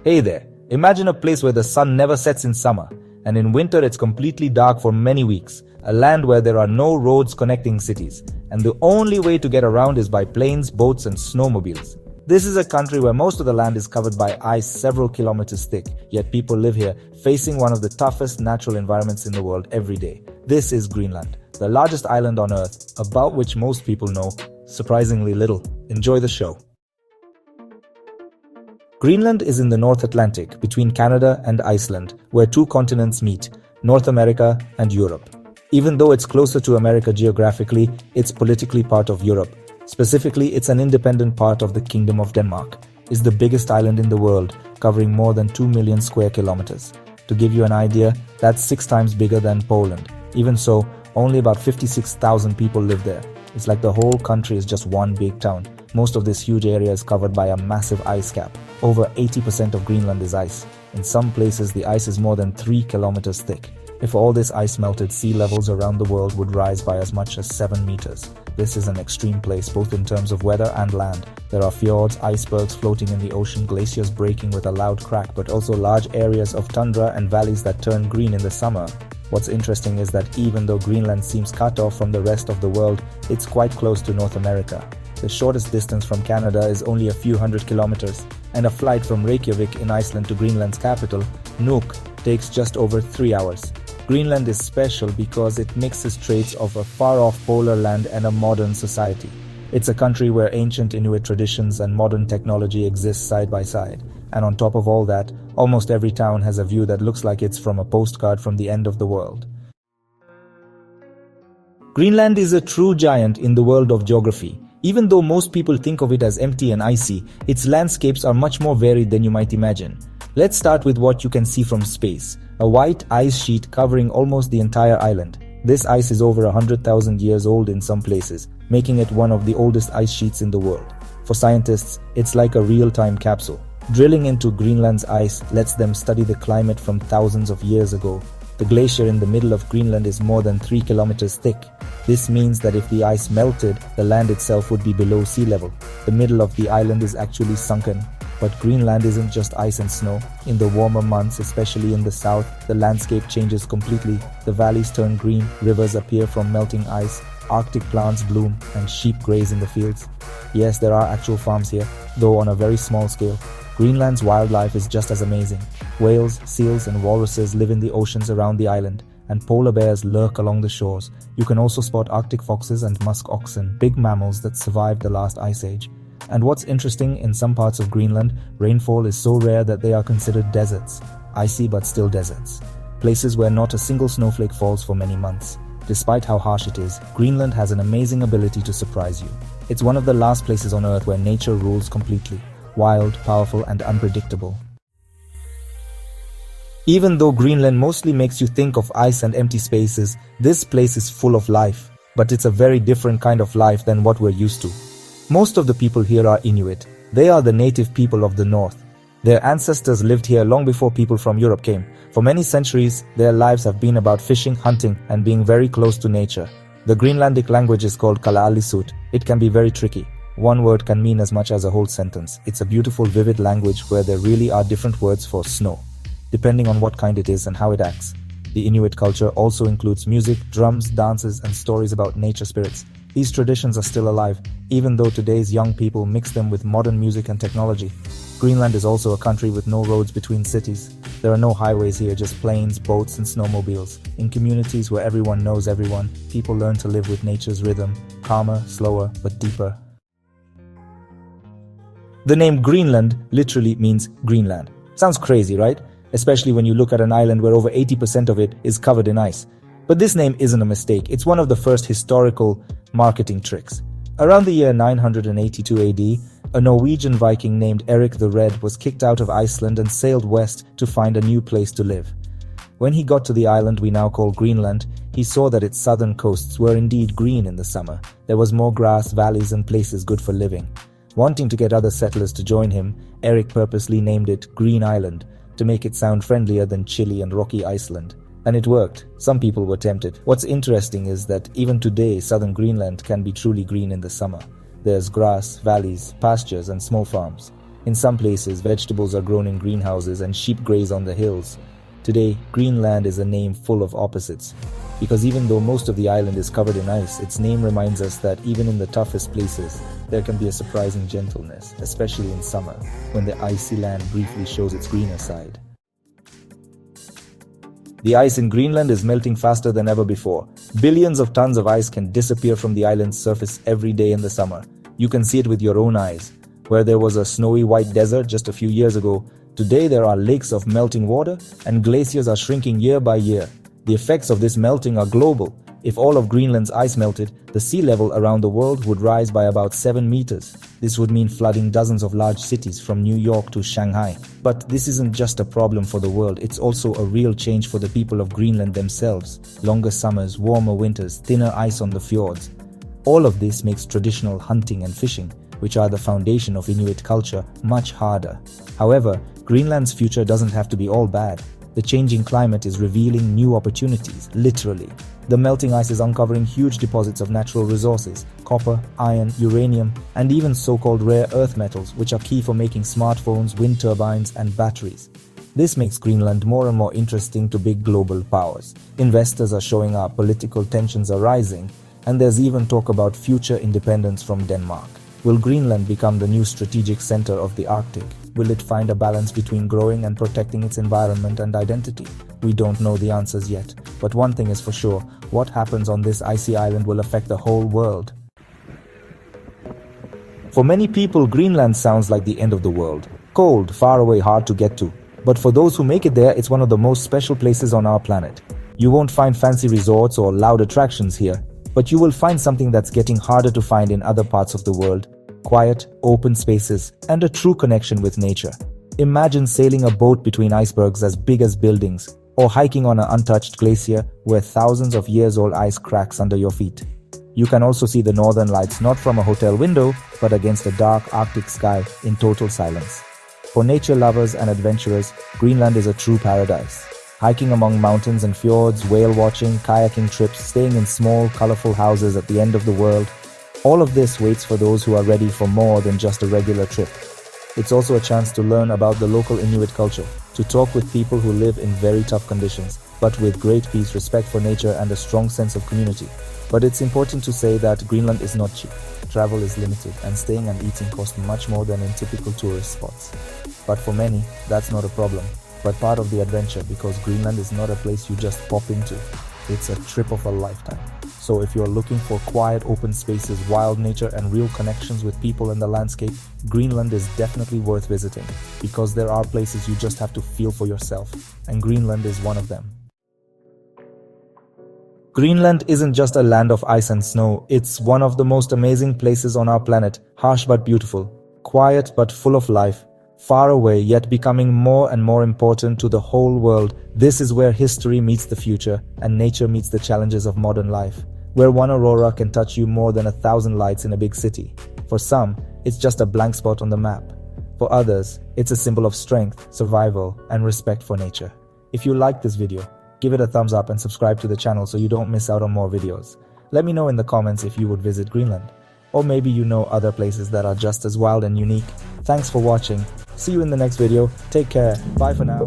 Hey there, imagine a place where the sun never sets in summer, and in winter it's completely dark for many weeks, a land where there are no roads connecting cities, and the only way to get around is by planes, boats, and snowmobiles. This is a country where most of the land is covered by ice several kilometers thick, yet people live here, facing one of the toughest natural environments in the world every day. This is Greenland, the largest island on Earth, about which most people know surprisingly little. Enjoy the show. Greenland is in the North Atlantic, between Canada and Iceland, where two continents meet, North America and Europe. Even though it's closer to America geographically, it's politically part of Europe. Specifically, it's an independent part of the Kingdom of Denmark. It's the biggest island in the world, covering more than 2 million square kilometers. To give you an idea, that's 6 times bigger than Poland. Even so, only about 56,000 people live there. It's like the whole country is just one big town. Most of this huge area is covered by a massive ice cap. Over 80% of Greenland is ice. In some places, the ice is more than 3 kilometers thick. If all this ice melted, sea levels around the world would rise by as much as 7 meters. This is an extreme place, both in terms of weather and land. There are fjords, icebergs floating in the ocean, glaciers breaking with a loud crack, but also large areas of tundra and valleys that turn green in the summer. What's interesting is that even though Greenland seems cut off from the rest of the world, it's quite close to North America. The shortest distance from Canada is only a few hundred kilometers, and a flight from Reykjavik in Iceland to Greenland's capital, Nuuk, takes just over 3 hours. Greenland is special because it mixes traits of a far-off polar land and a modern society. It's a country where ancient Inuit traditions and modern technology exist side by side. And on top of all that, almost every town has a view that looks like it's from a postcard from the end of the world. Greenland is a true giant in the world of geography. Even though most people think of it as empty and icy, its landscapes are much more varied than you might imagine. Let's start with what you can see from space. A white ice sheet covering almost the entire island. This ice is over 100,000 years old in some places, making it one of the oldest ice sheets in the world. For scientists, it's like a real-time capsule. Drilling into Greenland's ice lets them study the climate from thousands of years ago. The glacier in the middle of Greenland is more than 3 kilometers thick. This means that if the ice melted, the land itself would be below sea level. The middle of the island is actually sunken. But Greenland isn't just ice and snow. In the warmer months, especially in the south, the landscape changes completely. The valleys turn green, rivers appear from melting ice, Arctic plants bloom, and sheep graze in the fields. Yes, there are actual farms here, though on a very small scale. Greenland's wildlife is just as amazing. Whales, seals, and walruses live in the oceans around the island, and polar bears lurk along the shores. You can also spot Arctic foxes and musk oxen, big mammals that survived the last ice age. And what's interesting, in some parts of Greenland, rainfall is so rare that they are considered deserts. Icy but still deserts. Places where not a single snowflake falls for many months. Despite how harsh it is, Greenland has an amazing ability to surprise you. It's one of the last places on Earth where nature rules completely. Wild, powerful, and unpredictable. Even though Greenland mostly makes you think of ice and empty spaces, this place is full of life. But it's a very different kind of life than what we're used to. Most of the people here are Inuit. They are the native people of the north. Their ancestors lived here long before people from Europe came. For many centuries, their lives have been about fishing, hunting, and being very close to nature. The Greenlandic language is called Kalaallisut. It can be very tricky. One word can mean as much as a whole sentence. It's a beautiful, vivid language where there really are different words for snow, depending on what kind it is and how it acts. The Inuit culture also includes music, drums, dances, and stories about nature spirits. These traditions are still alive, even though today's young people mix them with modern music and technology. Greenland is also a country with no roads between cities. There are no highways here, just planes, boats, and snowmobiles. In communities where everyone knows everyone, people learn to live with nature's rhythm, calmer, slower, but deeper. The name Greenland literally means Greenland. Sounds crazy, right? Especially when you look at an island where over 80% of it is covered in ice. But this name isn't a mistake. It's one of the first historical marketing tricks. Around the year 982 AD, a Norwegian Viking named Eric the Red was kicked out of Iceland and sailed west to find a new place to live. When he got to the island we now call Greenland, he saw that its southern coasts were indeed green in the summer. There was more grass, valleys, and places good for living. Wanting to get other settlers to join him, Eric purposely named it Green Island to make it sound friendlier than chilly and rocky Iceland. And it worked. Some people were tempted. What's interesting is that even today, southern Greenland can be truly green in the summer. There's grass, valleys, pastures, and small farms. In some places, vegetables are grown in greenhouses and sheep graze on the hills. Today, Greenland is a name full of opposites. Because even though most of the island is covered in ice, its name reminds us that even in the toughest places, there can be a surprising gentleness, especially in summer, when the icy land briefly shows its greener side. The ice in Greenland is melting faster than ever before. Billions of tons of ice can disappear from the island's surface every day in the summer. You can see it with your own eyes. Where there was a snowy white desert just a few years ago, today there are lakes of melting water and glaciers are shrinking year by year. The effects of this melting are global. If all of Greenland's ice melted, the sea level around the world would rise by about 7 meters. This would mean flooding dozens of large cities from New York to Shanghai. But this isn't just a problem for the world, it's also a real change for the people of Greenland themselves. Longer summers, warmer winters, thinner ice on the fjords. All of this makes traditional hunting and fishing, which are the foundation of Inuit culture, much harder. However, Greenland's future doesn't have to be all bad. The changing climate is revealing new opportunities, literally. The melting ice is uncovering huge deposits of natural resources, copper, iron, uranium, and even so-called rare earth metals, which are key for making smartphones, wind turbines, and batteries. This makes Greenland more and more interesting to big global powers. Investors are showing up, political tensions are rising, and there's even talk about future independence from Denmark. Will Greenland become the new strategic center of the Arctic? Will it find a balance between growing and protecting its environment and identity? We don't know the answers yet, but one thing is for sure, what happens on this icy island will affect the whole world. For many people, Greenland sounds like the end of the world. Cold, far away, hard to get to. But for those who make it there, it's one of the most special places on our planet. You won't find fancy resorts or loud attractions here, but you will find something that's getting harder to find in other parts of the world. Quiet, open spaces, and a true connection with nature. Imagine sailing a boat between icebergs as big as buildings, or hiking on an untouched glacier where thousands of years old ice cracks under your feet. You can also see the northern lights not from a hotel window, but against a dark Arctic sky in total silence. For nature lovers and adventurers, Greenland is a true paradise. Hiking among mountains and fjords, whale watching, kayaking trips, staying in small, colorful houses at the end of the world. All of this waits for those who are ready for more than just a regular trip. It's also a chance to learn about the local Inuit culture, to talk with people who live in very tough conditions, but with great peace, respect for nature, and a strong sense of community. But it's important to say that Greenland is not cheap. Travel is limited, and staying and eating cost much more than in typical tourist spots. But for many, that's not a problem, but part of the adventure, because Greenland is not a place you just pop into. It's a trip of a lifetime. So if you're looking for quiet, open spaces, wild nature, and real connections with people and the landscape, Greenland is definitely worth visiting, because there are places you just have to feel for yourself, and Greenland is one of them. Greenland isn't just a land of ice and snow, it's one of the most amazing places on our planet, harsh but beautiful, quiet but full of life, far away yet becoming more and more important to the whole world. This is where history meets the future and nature meets the challenges of modern life, where one aurora can touch you more than 1,000 lights in a big city. For some, it's just a blank spot on the map. For others, it's a symbol of strength, survival, and respect for nature. If you liked this video, give it a thumbs up and subscribe to the channel so you don't miss out on more videos. Let me know in the comments if you would visit Greenland. Or maybe you know other places that are just as wild and unique. Thanks for watching. See you in the next video. Take care. Bye for now.